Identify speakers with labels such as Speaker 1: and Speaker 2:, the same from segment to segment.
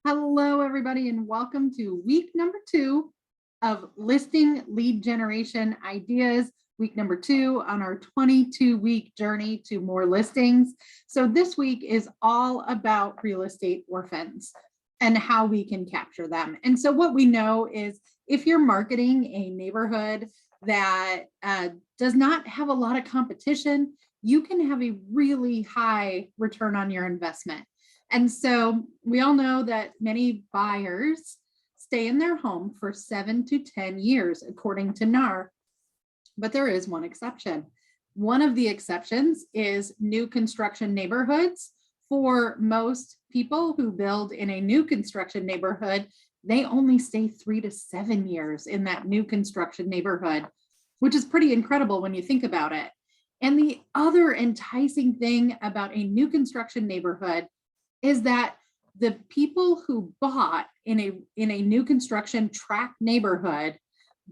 Speaker 1: Hello, everybody, and welcome to week number 2 of listing lead generation ideas. Week number 2 on our 22-week journey to more listings. So this week is all about real estate orphans and how we can capture them. And so what we know is if you're marketing a neighborhood that does not have a lot of competition, you can have a really high return on your investment. And so we all know that many buyers stay in their home for 7 to 10 years, according to NAR. But there is one exception. One of the exceptions is new construction neighborhoods. For most people who build in a new construction neighborhood, they only stay 3 to 7 years in that new construction neighborhood, which is pretty incredible when you think about it. And the other enticing thing about a new construction neighborhood is that the people who bought in a new construction tract neighborhood,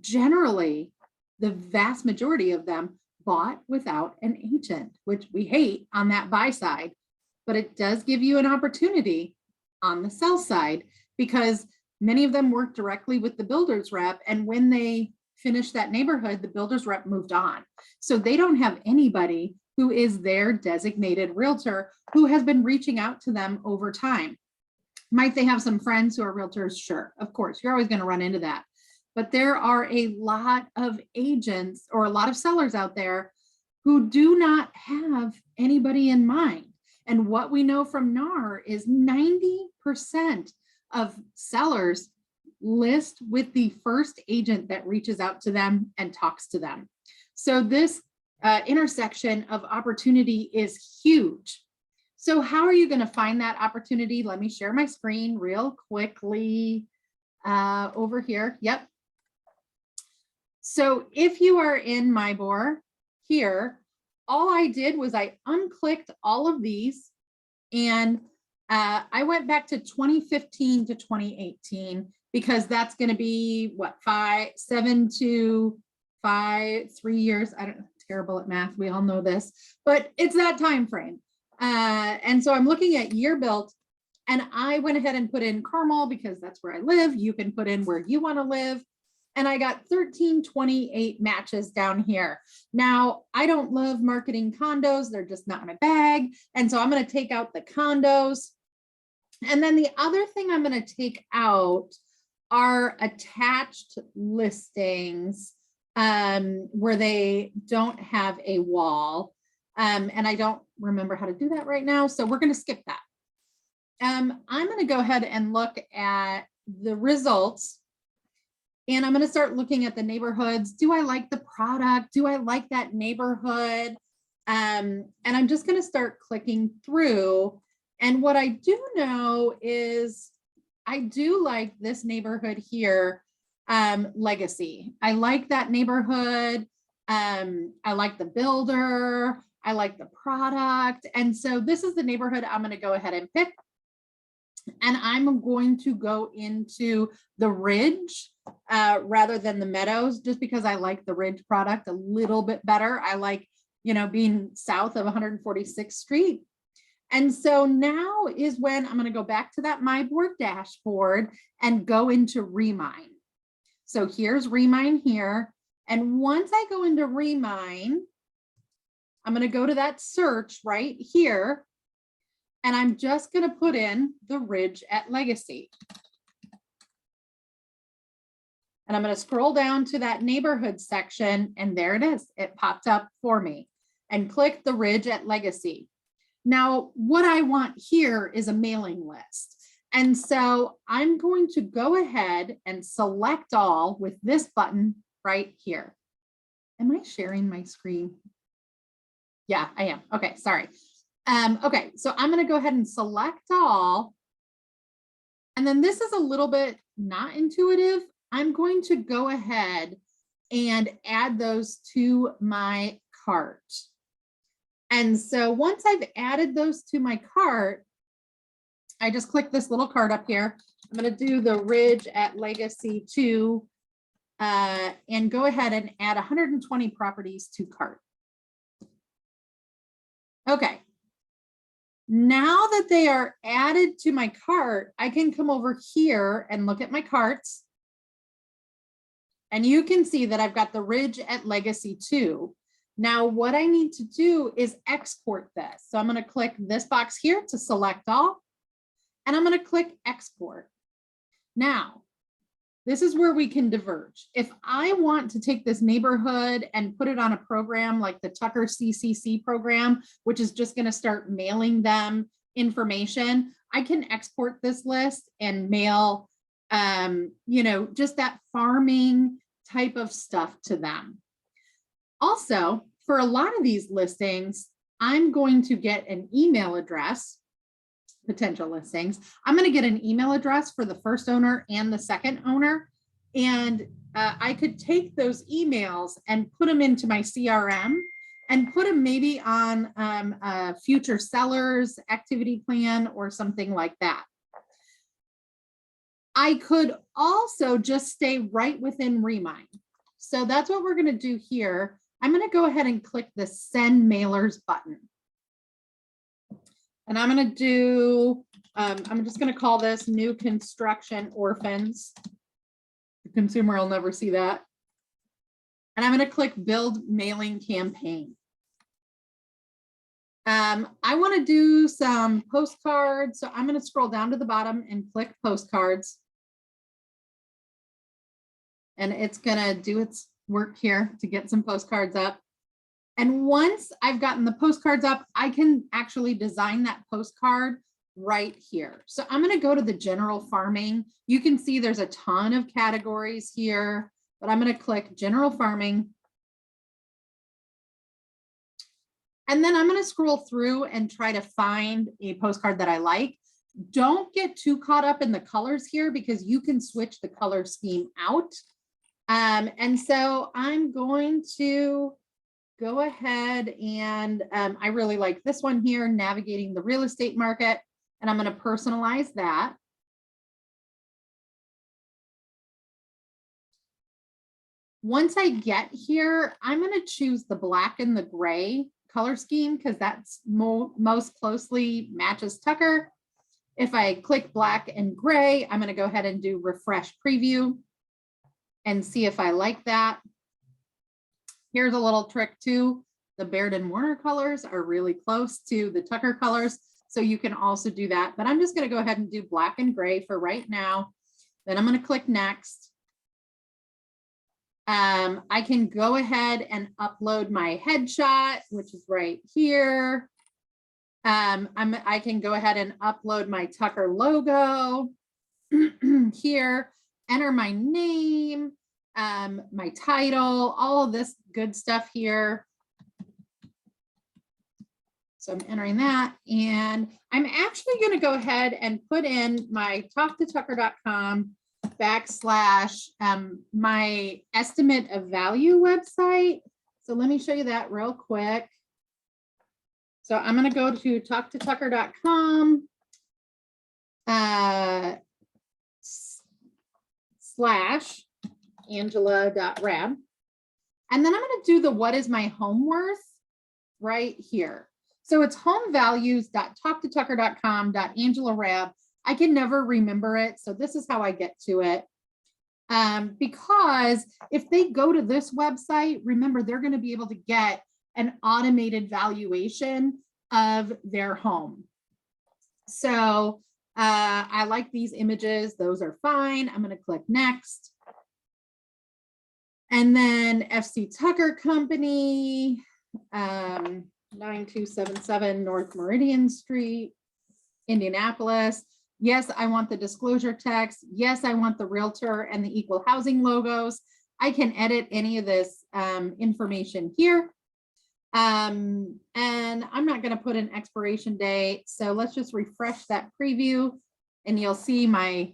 Speaker 1: generally, the vast majority of them bought without an agent, which we hate on that buy side, but it does give you an opportunity on the sell side because many of them work directly with the builder's rep. And when they finished that neighborhood, the builder's rep moved on. So they don't have anybody who is their designated realtor who has been reaching out to them over time. Might they have some friends who are realtors? Sure, of course, you're always going to run into that. But there are a lot of agents or a lot of sellers out there who do not have anybody in mind. And what we know from NAR is 90% of sellers list with the first agent that reaches out to them and talks to them. So this intersection of opportunity is huge. So how are you going to find that opportunity? Let me share my screen real quickly over here. Yep. So if you are in MyBor here, all I did was I unclicked all of these and I went back to 2015 to 2018 because that's going to be what, 7 to 3 years. I don't know. Terrible at math. We all know this, but it's that time frame. And so I'm looking at year built and I went ahead and put in Carmel because that's where I live. You can put in where you want to live. And I got 1328 matches down here. Now, I don't love marketing condos. They're just not my bag. And so I'm going to take out the condos. And then the other thing I'm going to take out are attached listings where they don't have a wall. And I don't remember how to do that right now. So we're going to skip that. I'm going to go ahead and look at the results. And I'm going to start looking at the neighborhoods. Do I like the product? Do I like that neighborhood? And I'm just going to start clicking through. And what I do know is I do like this neighborhood here. Legacy. I like that neighborhood. I like the builder. I like the product. And so this is the neighborhood I'm going to go ahead and pick. And I'm going to go into the Ridge rather than the Meadows, just because I like the Ridge product a little bit better. I like, being south of 146th Street. And so now is when I'm going to go back to that MyBor dashboard and go into Remine. So here's Remine here. And once I go into Remine, I'm going to go to that search right here. And I'm just going to put in the Ridge at Legacy. And I'm going to scroll down to that neighborhood section. And there it is. It popped up for me. And click the Ridge at Legacy. Now, what I want here is a mailing list. And so I'm going to go ahead and select all with this button right here. Am I sharing my screen? Yeah, I am. Okay, sorry. Okay, so I'm going to go ahead and select all. And then this is a little bit not intuitive. I'm going to go ahead and add those to my cart. And so once I've added those to my cart, I just click this little card up here. I'm going to do the Ridge at Legacy 2 and go ahead and add 120 properties to cart. Okay. Now that they are added to my cart, I can come over here and look at my carts. And you can see that I've got the Ridge at Legacy 2. Now, what I need to do is export this. So I'm going to click this box here to select all, and I'm going to click export. Now, this is where we can diverge. If I want to take this neighborhood and put it on a program like the Tucker CCC program, which is just going to start mailing them information, I can export this list and mail, just that farming type of stuff to them. Also, for a lot of these listings, I'm going to get an email address, potential listings. I'm going to get an email address for the first owner and the second owner. And I could take those emails and put them into my CRM and put them maybe on a future sellers activity plan or something like that. I could also just stay right within Remind. So that's what we're going to do here. I'm going to go ahead and click the Send Mailers button. And I'm going to do, I'm just going to call this New Construction Orphans. The consumer will never see that. And I'm going to click Build Mailing Campaign. I want to do some postcards. So I'm going to scroll down to the bottom and click postcards. And it's going to do its work here to get some postcards up. And once I've gotten the postcards up, I can actually design that postcard right here. So I'm going to go to the general farming. You can see there's a ton of categories here, but I'm going to click general farming. And then I'm going to scroll through and try to find a postcard that I like. Don't get too caught up in the colors here because you can switch the color scheme out. And so I'm going to go ahead and I really like this one here, Navigating the Real Estate Market, and I'm going to personalize that. Once I get here, I'm going to choose the black and the gray color scheme because that's most closely matches Tucker. If I click black and gray, I'm going to go ahead and do refresh preview and see if I like that. Here's a little trick too. The Baird and Warner colors are really close to the Tucker colors, so you can also do that. But I'm just going to go ahead and do black and gray for right now. Then I'm going to click next. I can go ahead and upload my headshot, which is right here. I can go ahead and upload my Tucker logo here, enter my name, my title, all of this good stuff here. So I'm entering that, and I'm actually going to go ahead and put in my talktotucker.com / my estimate of value website. So let me show you that real quick. So I'm going to go to talktotucker.com / Angela.rab. And then I'm going to do the what is my home worth right here. So it's homevalues.talktotucker.com.angela.rab. I can never remember it. So this is how I get to it. Because if they go to this website, remember, they're going to be able to get an automated valuation of their home. So I like these images. Those are fine. I'm going to click next. And then FC Tucker Company, 9277 North Meridian Street, Indianapolis. Yes, I want the disclosure text. Yes, I want the realtor and the equal housing logos. I can edit any of this information here. And I'm not going to put an expiration date. So let's just refresh that preview and you'll see my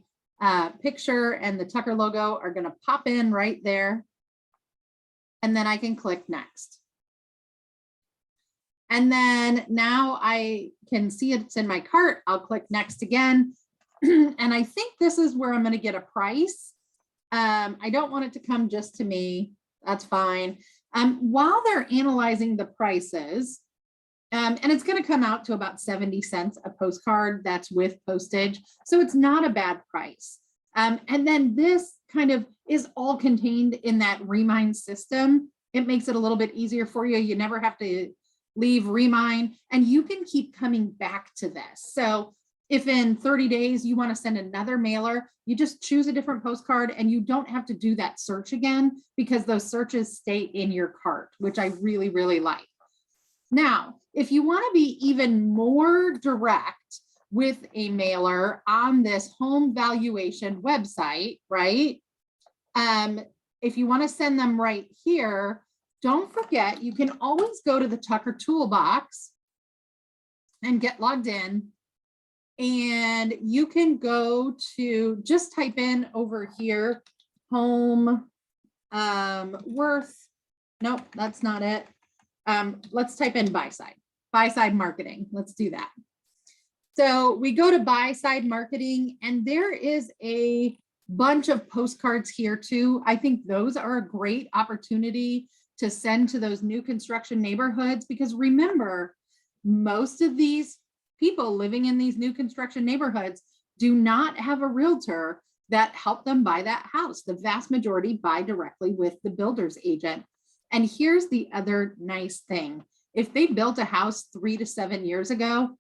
Speaker 1: picture and the Tucker logo are going to pop in right there. And then I can click next. And then now I can see it's in my cart. I'll click next again. And I think this is where I'm going to get a price. I don't want it to come just to me. That's fine. While they're analyzing the prices, And it's going to come out to about 70 cents a postcard. That's with postage. So it's not a bad price. And then this kind of is all contained in that Remind system. It makes it a little bit easier for you. You never have to leave Remind, and you can keep coming back to this. So if in 30 days you want to send another mailer, you just choose a different postcard and you don't have to do that search again because those searches stay in your cart, which I really, really like. Now, if you want to be even more direct with a mailer on this home valuation website, right? If you want to send them right here, don't forget, you can always go to the Tucker Toolbox and get logged in. And you can go to, just type in over here, home worth. Nope, that's not it. Let's type in buy side marketing. Let's do that. So we go to buy side marketing, and there is a bunch of postcards here too. I think those are a great opportunity to send to those new construction neighborhoods, because remember, most of these people living in these new construction neighborhoods do not have a realtor that helped them buy that house. The vast majority buy directly with the builder's agent. And here's the other nice thing. If they built a house 3 to 7 years ago,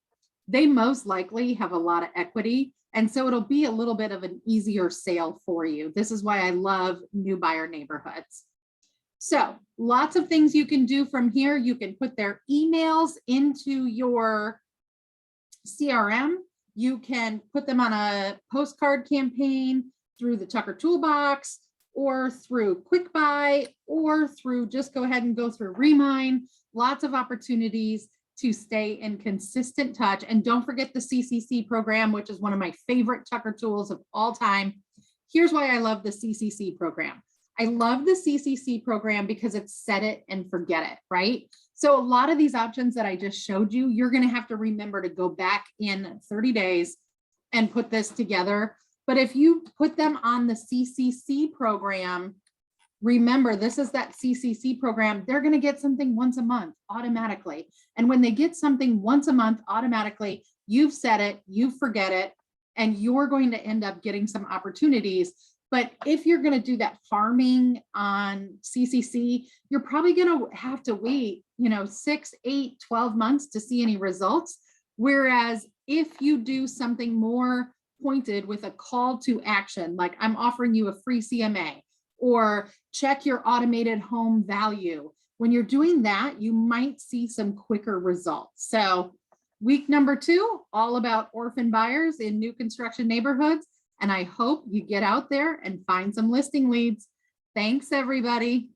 Speaker 1: they most likely have a lot of equity. And so it'll be a little bit of an easier sale for you. This is why I love new buyer neighborhoods. So lots of things you can do from here. You can put their emails into your CRM. You can put them on a postcard campaign through the Tucker Toolbox, or through Quick Buy, or through just go ahead and go through Remind. Lots of opportunities to stay in consistent touch. And don't forget the CCC program, which is one of my favorite Tucker tools of all time. Here's why I love the CCC program. I love the CCC program because it's set it and forget it, right? So a lot of these options that I just showed you, you're going to have to remember to go back in 30 days and put this together. But if you put them on the CCC program, remember, this is that CCC program. They're going to get something once a month automatically. And when they get something once a month automatically, you've set it, you forget it, and you're going to end up getting some opportunities. But if you're going to do that farming on CCC, you're probably going to have to wait, 6, 8, 12 months to see any results. Whereas if you do something more pointed with a call to action, like I'm offering you a free CMA, or check your automated home value, when you're doing that, you might see some quicker results. So week number 2, all about orphan buyers in new construction neighborhoods. And I hope you get out there and find some listing leads. Thanks, everybody.